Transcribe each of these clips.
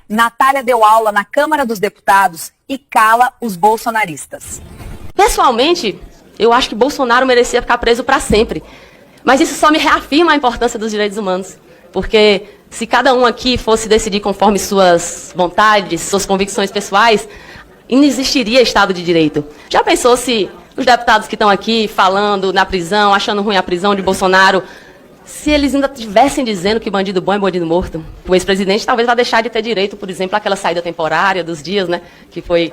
Natália deu aula na Câmara dos Deputados e cala os bolsonaristas. Pessoalmente, eu acho que Bolsonaro merecia ficar preso para sempre. Mas isso só me reafirma a importância dos direitos humanos. Porque se cada um aqui fosse decidir conforme suas vontades, suas convicções pessoais, não existiria Estado de Direito. Já pensou se os deputados que estão aqui falando na prisão, achando ruim a prisão de Bolsonaro, se eles ainda estivessem dizendo que bandido bom é bandido morto? O ex-presidente talvez vá deixar de ter direito, por exemplo, àquela saída temporária dos dias, né, que foi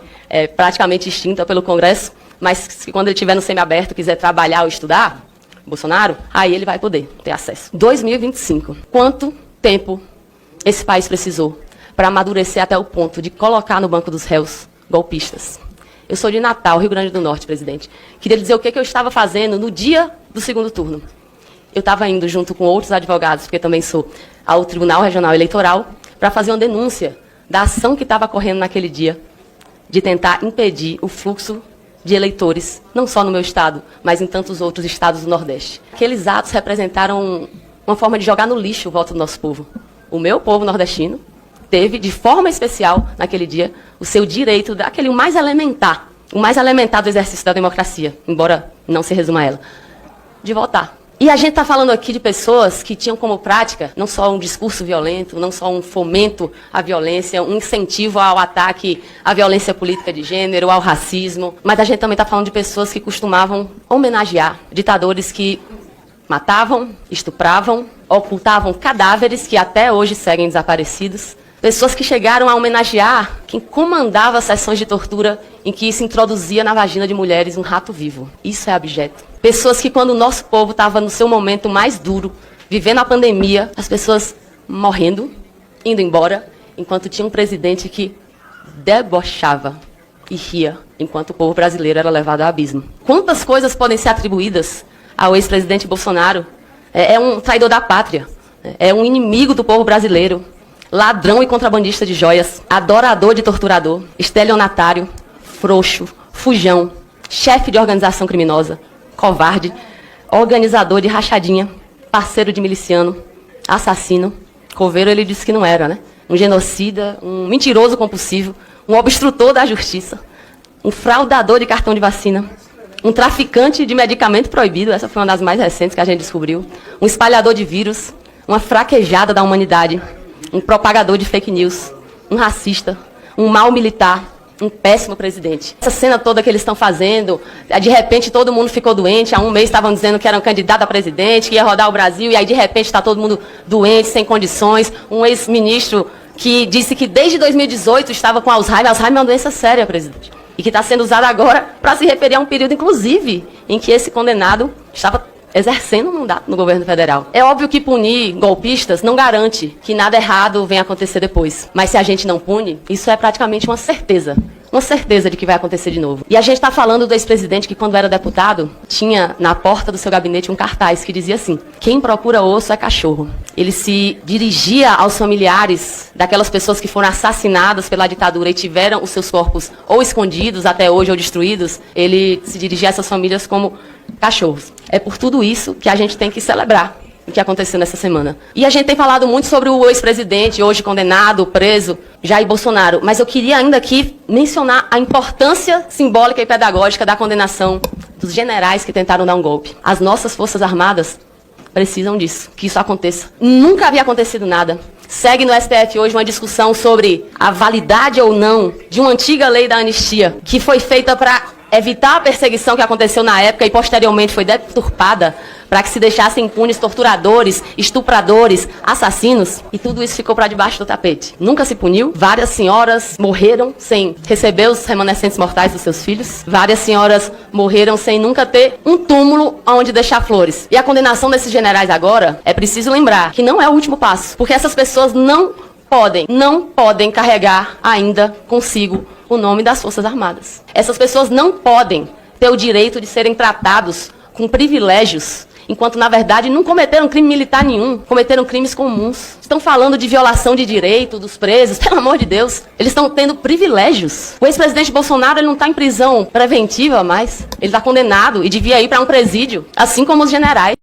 praticamente extinta pelo Congresso, mas se quando ele estiver no semiaberto, quiser trabalhar ou estudar, Bolsonaro, aí ele vai poder ter acesso. 2025. Quanto tempo esse país precisou para amadurecer até o ponto de colocar no banco dos réus golpistas? Eu sou de Natal, Rio Grande do Norte, presidente. Queria dizer o que eu estava fazendo no dia do segundo turno. Eu estava indo junto com outros advogados, porque também sou, ao Tribunal Regional Eleitoral, para fazer uma denúncia da ação que estava ocorrendo naquele dia, de tentar impedir o fluxo de eleitores, não só no meu estado, mas em tantos outros estados do Nordeste. Aqueles atos representaram uma forma de jogar no lixo o voto do nosso povo. O meu povo nordestino teve, de forma especial, naquele dia, o seu direito, daquele o mais elementar do exercício da democracia, embora não se resuma a ela, de votar. E a gente está falando aqui de pessoas que tinham como prática não só um discurso violento, não só um fomento à violência, um incentivo ao ataque à violência política de gênero, ao racismo, mas a gente também está falando de pessoas que costumavam homenagear ditadores que matavam, estupravam, ocultavam cadáveres que até hoje seguem desaparecidos. Pessoas que chegaram a homenagear quem comandava sessões de tortura em que se introduzia na vagina de mulheres um rato vivo. Isso é abjeto. Pessoas que, quando o nosso povo estava no seu momento mais duro, vivendo a pandemia, as pessoas morrendo, indo embora, enquanto tinha um presidente que debochava e ria, enquanto o povo brasileiro era levado ao abismo. Quantas coisas podem ser atribuídas ao ex-presidente Bolsonaro? É um traidor da pátria, é um inimigo do povo brasileiro, ladrão e contrabandista de joias, adorador de torturador, estelionatário, frouxo, fujão, chefe de organização criminosa, covarde, organizador de rachadinha, parceiro de miliciano, assassino. Coveiro ele disse que não era, né? Um genocida, um mentiroso compulsivo, um obstrutor da justiça, um fraudador de cartão de vacina, um traficante de medicamento proibido, essa foi uma das mais recentes que a gente descobriu, um espalhador de vírus, uma fraquejada da humanidade, um propagador de fake news, um racista, um mau militar, um péssimo presidente. Essa cena toda que eles estão fazendo, de repente todo mundo ficou doente, há um mês estavam dizendo que era um candidato a presidente, que ia rodar o Brasil, e aí de repente está todo mundo doente, sem condições. Um ex-ministro que disse que desde 2018 estava com Alzheimer. Alzheimer é uma doença séria, presidente, e que está sendo usada agora para se referir a um período, inclusive, em que esse condenado estava exercendo um mandato no governo federal. É óbvio que punir golpistas não garante que nada errado venha acontecer depois. Mas se a gente não pune, isso é praticamente uma certeza de que vai acontecer de novo. E a gente está falando do ex-presidente que, quando era deputado, tinha na porta do seu gabinete um cartaz que dizia assim: quem procura osso é cachorro. Ele se dirigia aos familiares daquelas pessoas que foram assassinadas pela ditadura e tiveram os seus corpos ou escondidos até hoje ou destruídos. Ele se dirigia a essas famílias como cachorros. É por tudo isso que a gente tem que celebrar o que aconteceu nessa semana. E a gente tem falado muito sobre o ex-presidente, hoje condenado, preso, Jair Bolsonaro, mas eu queria ainda aqui mencionar a importância simbólica e pedagógica da condenação dos generais que tentaram dar um golpe. As nossas Forças Armadas precisam disso, que isso aconteça. Nunca havia acontecido nada. Segue no STF hoje uma discussão sobre a validade ou não de uma antiga lei da anistia, que foi feita para evitar a perseguição que aconteceu na época e posteriormente foi deturpada para que se deixassem impunes torturadores, estupradores, assassinos, e tudo isso ficou para debaixo do tapete. Nunca se puniu. Várias senhoras morreram sem receber os remanescentes mortais dos seus filhos. Várias senhoras morreram sem nunca ter um túmulo onde deixar flores. E a condenação desses generais agora, é preciso lembrar que não é o último passo, porque essas pessoas não podem carregar ainda consigo o nome das Forças Armadas. Essas pessoas não podem ter o direito de serem tratados com privilégios, enquanto, na verdade, não cometeram crime militar nenhum, cometeram crimes comuns. Estão falando de violação de direito dos presos, pelo amor de Deus. Eles estão tendo privilégios. O ex-presidente Bolsonaro ele não está em prisão preventiva mais. Ele está condenado e devia ir para um presídio, assim como os generais.